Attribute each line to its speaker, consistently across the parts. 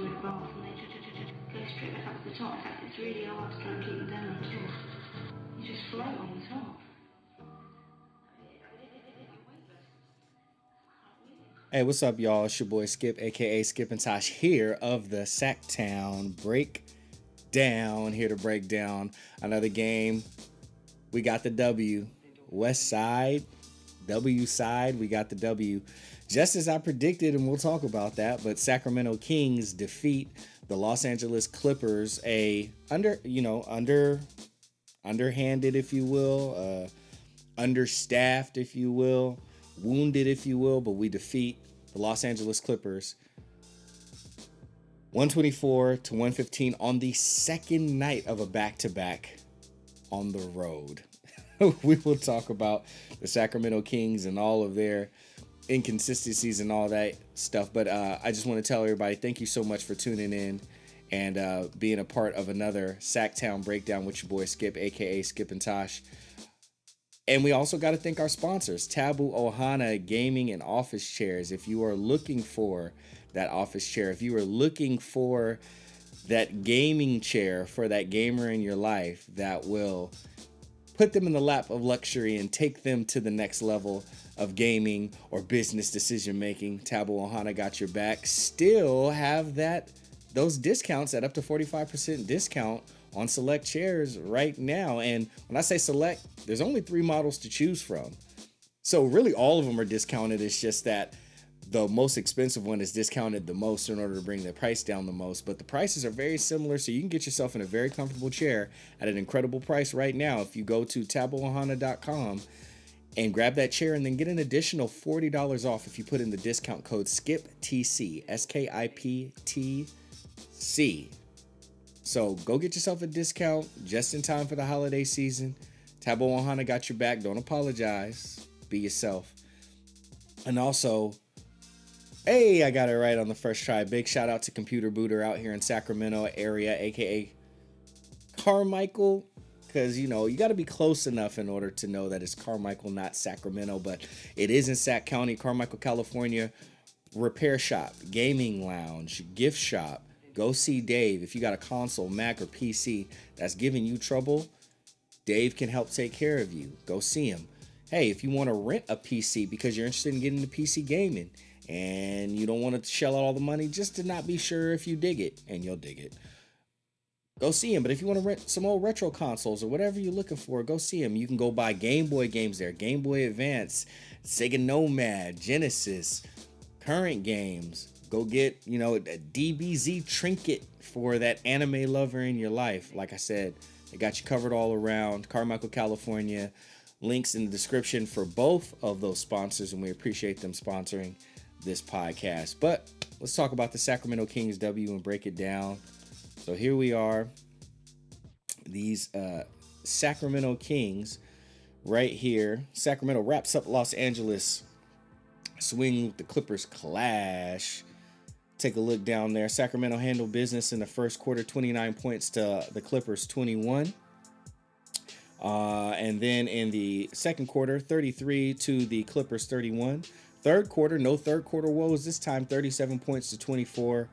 Speaker 1: in the bath and they go straight back up to the top. In fact, it's really hard to try and keep them down at all. You just float on the top.
Speaker 2: Hey, what's up, y'all? It's your boy Skip, aka Skip and Tosh, here of the Sacktown Breakdown. Here to break down another game. We got the W. West Side, W side, we got the W. Just as I predicted, and we'll talk about that, but Sacramento Kings defeat the Los Angeles Clippers, underhanded, if you will, understaffed, if you will, wounded, if you will, but we defeat the Los Angeles Clippers 124-115 on the second night of a back-to-back on the road. We will talk about the Sacramento Kings and all of their inconsistencies and all that stuff. But I just want to tell everybody, thank you so much for tuning in and being a part of another Sacktown Breakdown with your boy Skip, a.k.a. Skip and Tosh. And we also got to thank our sponsors, Tabu Ohana Gaming and Office Chairs. If you are looking for that office chair, if you are looking for that gaming chair for that gamer in your life that will put them in the lap of luxury and take them to the next level of gaming or business decision making, Tabu Ohana got your back. Still have those discounts at up to 45% discount on select chairs right now. And when I say select, there's only 3 models to choose from. So really all of them are discounted. It's just that the most expensive one is discounted the most in order to bring the price down the most. But the prices are very similar, so you can get yourself in a very comfortable chair at an incredible price right now if you go to tabuohana.com and grab that chair and then get an additional $40 off if you put in the discount code SKIPTC, SKIPTC. So go get yourself a discount just in time for the holiday season. Tabu Ohana got your back. Don't apologize. Be yourself. And also, hey, I got it right on the first try. Big shout out to Computer Booter out here in Sacramento area, aka Carmichael. Because, you got to be close enough in order to know that it's Carmichael, not Sacramento. But it is in Sac County, Carmichael, California. Repair shop, gaming lounge, gift shop. Go see Dave. If you got a console, Mac, or PC that's giving you trouble, Dave can help take care of you. Go see him. Hey, if you want to rent a PC because you're interested in getting into PC gaming and you don't want to shell out all the money just to not be sure if you dig it, and you'll dig it, go see him. But if you want to rent some old retro consoles or whatever you're looking for, go see him. You can go buy Game Boy games there, Game Boy Advance, Sega Nomad, Genesis, current games. Go get, a DBZ trinket for that anime lover in your life. Like I said, they got you covered all around. Carmichael, California. Links in the description for both of those sponsors, and we appreciate them sponsoring this podcast. But let's talk about the Sacramento Kings W and break it down. So here we are. These Sacramento Kings right here. Sacramento wraps up Los Angeles. Swing with the Clippers clash. Take a look down there. Sacramento handled business in the first quarter, 29 points to the Clippers 21. And then in the second quarter, 33 to the Clippers 31. Third quarter, no third quarter woes this time, 37 points to 24.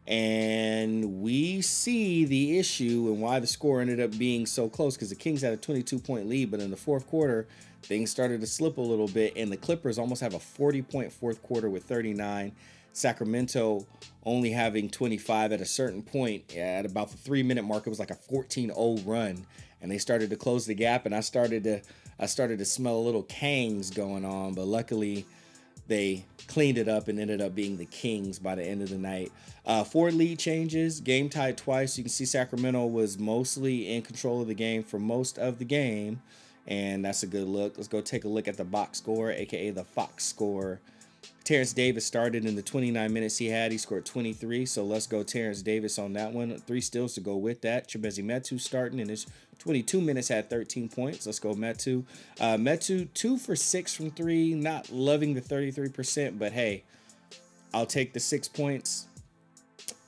Speaker 2: And we see the issue and why the score ended up being so close, because the Kings had a 22-point lead, but in the fourth quarter, things started to slip a little bit, and the Clippers almost have a 40-point fourth quarter with 39. Sacramento only having 25 at a certain point. At about the 3-minute mark, it was like a 14-0 run, and they started to close the gap, and I started to smell a little Kangz going on, but luckily they cleaned it up and ended up being the Kings by the end of the night. 4 lead changes, game tied twice. You can see Sacramento was mostly in control of the game for most of the game, and that's a good look. Let's go take a look at the box score, aka the Fox score. Terrence Davis started in the 29 minutes he had. He scored 23, so let's go Terrence Davis on that one. 3 steals to go with that. Chimezie Metu starting in his 22 minutes had 13 points. Let's go Metu. Metu 2 for 6 from 3. Not loving the 33%, but hey, I'll take the 6 points.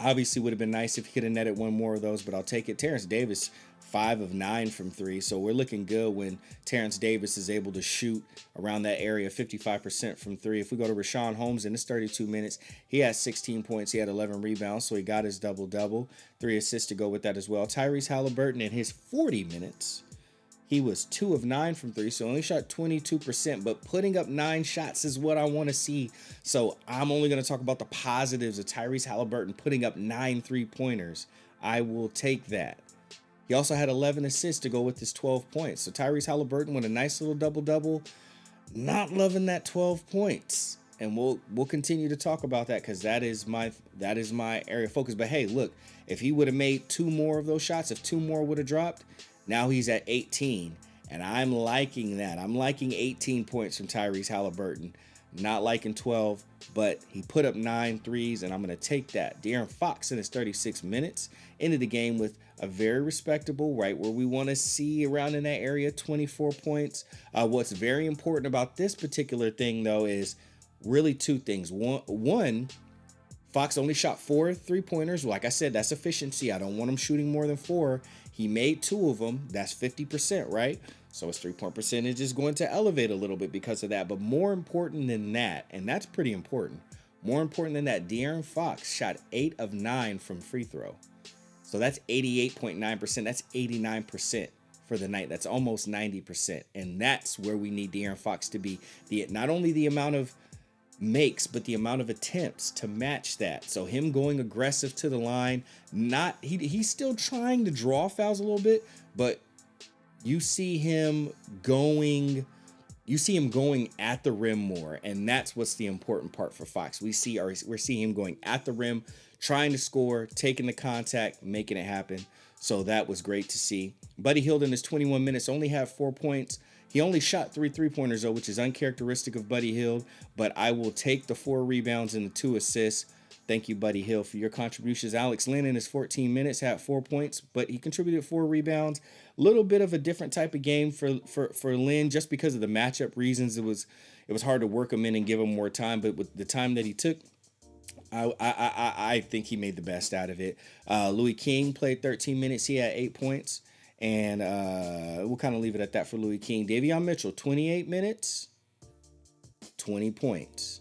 Speaker 2: Obviously would have been nice if he could have netted one more of those, but I'll take it. Terrence Davis 5 of 9 from 3. So we're looking good when Terrence Davis is able to shoot around that area, 55% from 3. If we go to Rashawn Holmes in his 32 minutes, he had 16 points. He had 11 rebounds, so he got his double-double. 3 assists to go with that as well. Tyrese Halliburton in his 40 minutes, he was 2 of 9 from 3, so only shot 22%, but putting up 9 shots is what I want to see. So I'm only going to talk about the positives of Tyrese Halliburton putting up 9 3-pointers. I will take that. He also had 11 assists to go with his 12 points. So Tyrese Halliburton with a nice little double-double. Not loving that 12 points. And we'll continue to talk about that because that is my area of focus. But hey, look, if he would have made 2 more of those shots, if 2 more would have dropped, now he's at 18. And I'm liking that. I'm liking 18 points from Tyrese Halliburton. Not liking 12, but he put up 9 threes, and I'm going to take that. Darren Fox in his 36 minutes ended the game with a very respectable, right where we want to see around in that area, 24 points. What's very important about this particular thing, though, is really 2 things. One, Fox only shot 4 3-pointers. Like I said, that's efficiency. I don't want him shooting more than 4. He made 2 of them. That's 50%, right? So his 3-point percentage is going to elevate a little bit because of that. But more important than that, and that's pretty important, more important than that, Darren Fox shot 8 of 9 from free throw. So that's 88.9%. That's 89% for the night. That's almost 90%. And that's where we need Darren Fox to be. Not only the amount of makes, but the amount of attempts to match that. So him going aggressive to the line, he's still trying to draw fouls a little bit, but you see him going at the rim more, and that's what's the important part for Fox. We're seeing him going at the rim, trying to score, taking the contact, making it happen. So that was great to see. Buddy Hield in his 21 minutes only had 4 points. He only shot 3 3-pointers, though, which is uncharacteristic of Buddy Hield, but I will take the 4 rebounds and the 2 assists. Thank you, Buddy Hield, for your contributions. Alex Lynn in his 14 minutes had 4 points, but he contributed 4 rebounds. A little bit of a different type of game for Lynn, just because of the matchup reasons. It was hard to work him in and give him more time, but with the time that he took, I think he made the best out of it. Louis King played 13 minutes. He had 8 points. And we'll kind of leave it at that for Louis King. Davion Mitchell, 28 minutes, 20 points.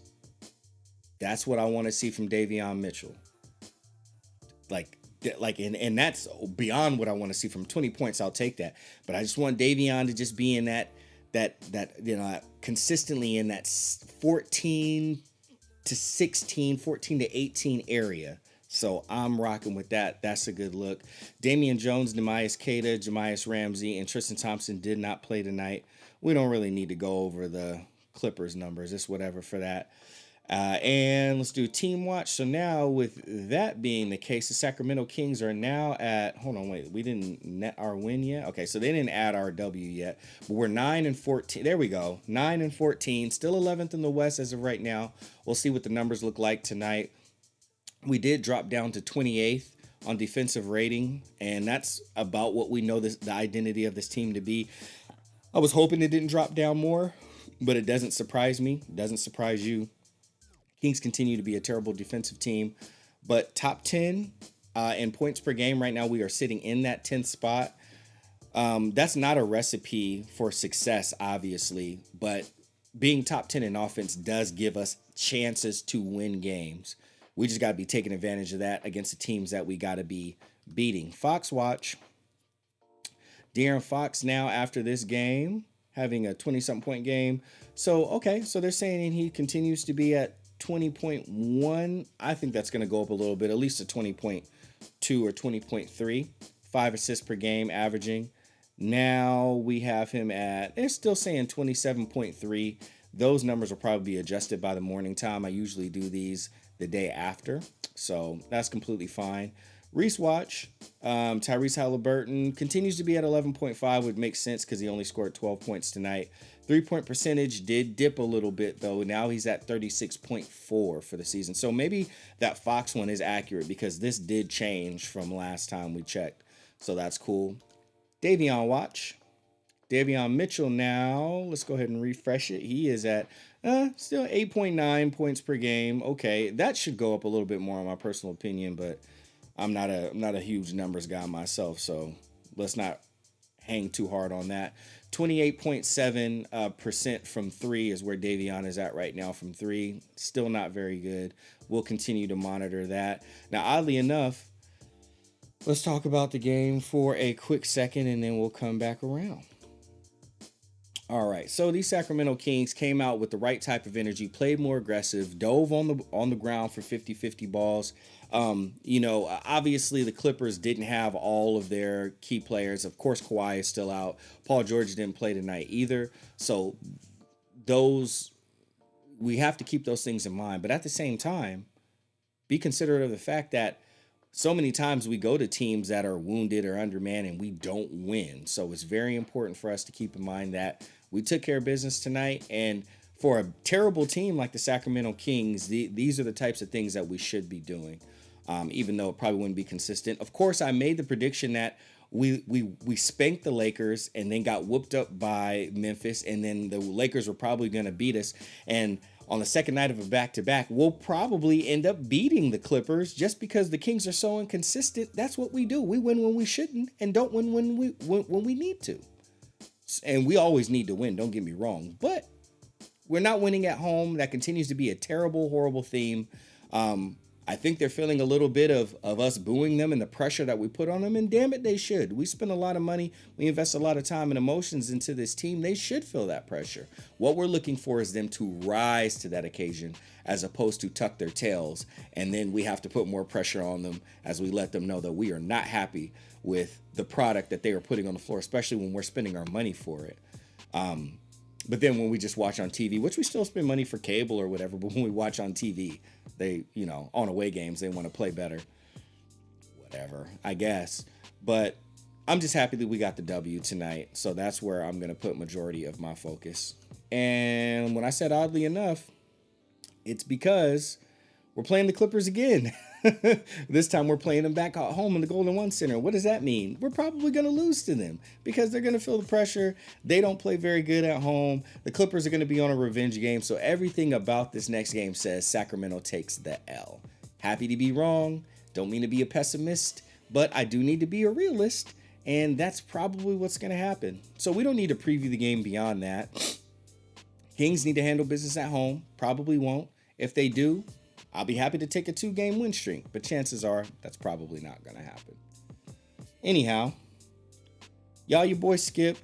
Speaker 2: That's what I want to see from Davion Mitchell. And that's beyond what I want to see from 20 points. I'll take that. But I just want Davion to just be in that consistently in that 14 to 16, 14 to 18 area. So I'm rocking with that. That's a good look. Damian Jones, Nehemias Queta, Jamias Ramsey, and Tristan Thompson did not play tonight. We don't really need to go over the Clippers numbers. It's whatever for that. And let's do team watch. So now with that being the case, the Sacramento Kings are now at, we didn't net our win yet. Okay, so they didn't add our W yet, but we're 9-14. There we go. 9-14, still 11th in the West as of right now. We'll see what the numbers look like tonight. We did drop down to 28th on defensive rating, and that's about what we know the identity of this team to be. I was hoping it didn't drop down more, but it doesn't surprise me. It doesn't surprise you. Kings continue to be a terrible defensive team, but top 10 in points per game right now, we are sitting in that 10th spot. That's not a recipe for success, obviously, but being top 10 in offense does give us chances to win games. We just got to be taking advantage of that against the teams that we got to be beating. Fox watch. Darren Fox now after this game having a 20-something point game. So they're saying he continues to be at 20.1. I think that's going to go up a little bit, at least to 20.2 or 20.3. 5 assists per game averaging. Now we have him at, they're still saying 27.3. Those numbers will probably be adjusted by the morning time. I usually do these the day after, so that's completely fine. Reese watch, Tyrese Halliburton continues to be at 11.5, would make sense because he only scored 12 points tonight. 3-point percentage did dip a little bit, though. Now he's at 36.4 for the season. So maybe that Fox one is accurate because this did change from last time we checked. So that's cool. Davion watch. Davion Mitchell now, let's go ahead and refresh it. He is at still 8.9 points per game. Okay, that should go up a little bit more in my personal opinion, but I'm not a huge numbers guy myself, so let's not hang too hard on that. 28.7% from three is where Davion is at right now from three. Still not very good. We'll continue to monitor that. Now, oddly enough, let's talk about the game for a quick second, and then we'll come back around. All right, so these Sacramento Kings came out with the right type of energy, played more aggressive, dove on the ground for 50-50 balls. Obviously the Clippers didn't have all of their key players. Of course, Kawhi is still out. Paul George didn't play tonight either. So we have to keep those things in mind. But at the same time, be considerate of the fact that so many times we go to teams that are wounded or undermanned and we don't win. So it's very important for us to keep in mind that we took care of business tonight. And for a terrible team like the Sacramento Kings, these are the types of things that we should be doing, even though it probably wouldn't be consistent. Of course, I made the prediction that we spanked the Lakers and then got whooped up by Memphis, and then the Lakers were probably going to beat us. And on the second night of a back-to-back, we'll probably end up beating the Clippers just because the Kings are so inconsistent. That's what we do. We win when we shouldn't and don't win when we need to. And we always need to win, don't get me wrong. But we're not winning at home. That continues to be a terrible, horrible theme. I think they're feeling a little bit of us booing them and the pressure that we put on them. And damn it, they should. We spend a lot of money. We invest a lot of time and emotions into this team. They should feel that pressure. What we're looking for is them to rise to that occasion as opposed to tuck their tails. And then we have to put more pressure on them as we let them know that we are not happy with the product that they are putting on the floor, especially when we're spending our money for it. But then when we just watch on TV, which we still spend money for cable or whatever, but when we watch on TV, they, on away games, they want to play better. Whatever, I guess. But I'm just happy that we got the W tonight. So that's where I'm going to put majority of my focus. And when I said oddly enough, it's because we're playing the Clippers again. This time we're playing them back at home in the Golden One Center. What does that mean? We're probably going to lose to them because they're going to feel the pressure. They don't play very good at home. The Clippers are going to be on a revenge game. So everything about this next game says Sacramento takes the L. Happy to be wrong. Don't mean to be a pessimist, but I do need to be a realist. And that's probably what's going to happen. So we don't need to preview the game beyond that. Kings need to handle business at home. Probably won't. If they do, I'll be happy to take a 2-game win streak, but chances are that's probably not going to happen. Anyhow, y'all, your boy Skip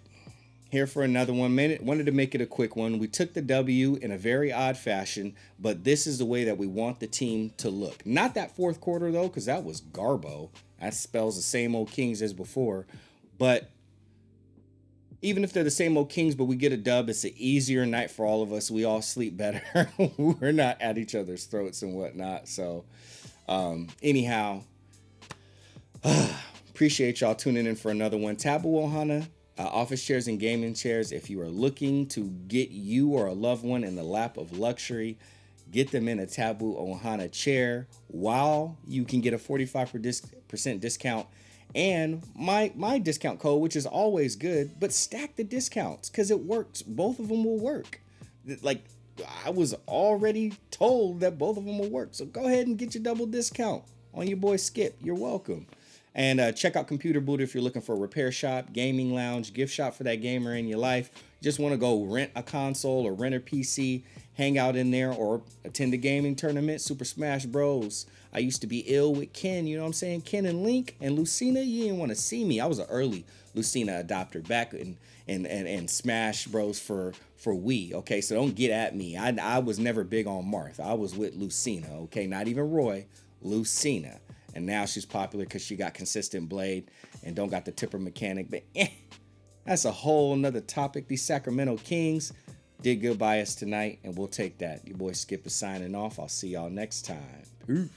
Speaker 2: here for another 1 minute. Wanted to make it a quick one. We took the W in a very odd fashion, but this is the way that we want the team to look. Not that fourth quarter, though, because that was garbo. That spells the same old Kings as before. But even if they're the same old Kings, but we get a dub, it's an easier night for all of us. We all sleep better. We're not at each other's throats and whatnot. So anyhow, appreciate y'all tuning in for another one. Tabu Ohana, office chairs and gaming chairs. If you are looking to get you or a loved one in the lap of luxury, get them in a Tabu Ohana chair while you can get a 45% discount. And my discount code, which is always good, but stack the discounts because it works. Both of them will work. Like, I was already told that both of them will work. So go ahead and get your double discount on your boy Skip. You're welcome. And check out Computer Boot if you're looking for a repair shop, gaming lounge, gift shop for that gamer in your life. You just want to go rent a console or rent a PC, hang out in there, or attend a gaming tournament, Super Smash Bros. I used to be ill with Ken, you know what I'm saying? Ken and Link and Lucina, you didn't want to see me. I was an early Lucina adopter back in Smash Bros for Wii, okay? So don't get at me. I was never big on Marth. I was with Lucina, okay? Not even Roy, Lucina. And now she's popular because she got consistent blade and don't got the tipper mechanic. But that's a whole nother topic. These Sacramento Kings did good by us tonight, and we'll take that. Your boy Skip is signing off. I'll see y'all next time. Peace.